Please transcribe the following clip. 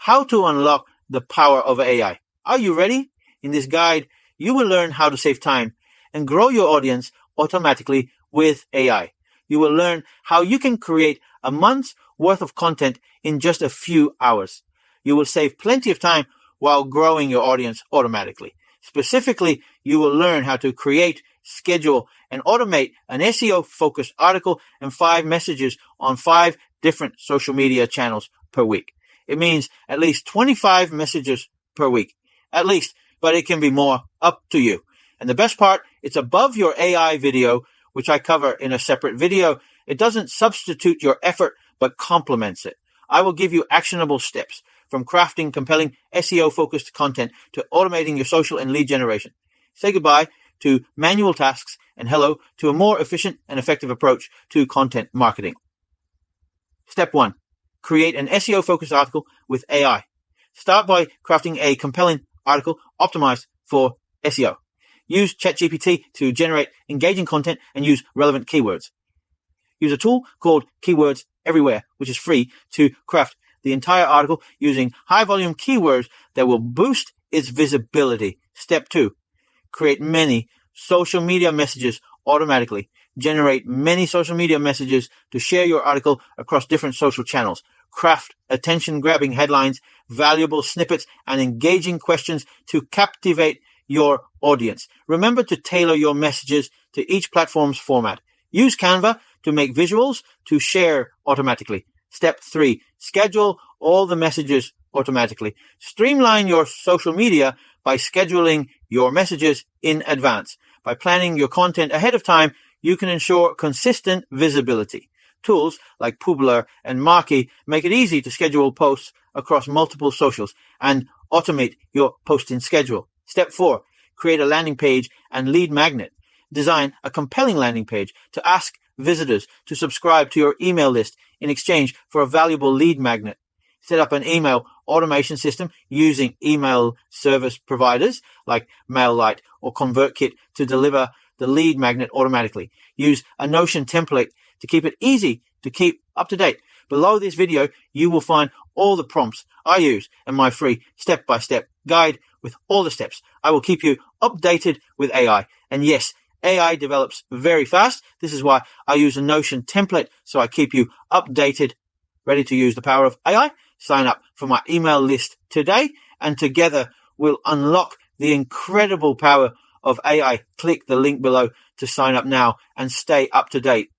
how to unlock the power of AI. Are you ready? In this guide, you will learn how to save time and grow your audience automatically with AI. You will learn how you can create a month's worth of content in just a few hours. You will save plenty of time while growing your audience automatically. Specifically, you will learn how to create, schedule, and automate an SEO-focused article and 5 messages on 5 different social media channels per week. It means at least 25 messages per week. At least, but it can be more, up to you. And the best part, it's above your AI video, which I cover in a separate video. It doesn't substitute your effort, but complements it. I will give you actionable steps from crafting compelling SEO-focused content to automating your social and lead generation. Say goodbye to manual tasks and hello to a more efficient and effective approach to content marketing. Step 1. Create an SEO-focused article with AI. Start by crafting a compelling article optimized for SEO. Use ChatGPT to generate engaging content and use relevant keywords. Use a tool called Keywords Everywhere, which is free, to craft the entire article using high-volume keywords that will boost its visibility. Step 2. Create many social media messages automatically. Generate many social media messages to share your article across different social channels. Craft attention-grabbing headlines, valuable snippets, and engaging questions to captivate your audience. Remember to tailor your messages to each platform's format. Use Canva to make visuals to share automatically. Step 3. Schedule all the messages automatically. Streamline your social media by scheduling your messages in advance. By planning your content ahead of time, you can ensure consistent visibility. Tools like PLR and Marquee make it easy to schedule posts across multiple socials and automate your posting schedule. Step 4. Create a landing page and lead magnet. Design a compelling landing page to ask visitors to subscribe to your email list in exchange for a valuable lead magnet. Set up an email automation system using email service providers like MailLite or ConvertKit to deliver the lead magnet automatically. Use a Notion template to keep it easy to keep up to date. Below this video, you will find all the prompts I use and my free step-by-step guide with all the steps. I will keep you updated with AI. And yes, AI develops very fast. This is why I use a Notion template, so I keep you updated, ready to use the power of AI. Sign up for my email list today, and together we'll unlock the incredible power of AI. Click the link below to sign up now and stay up to date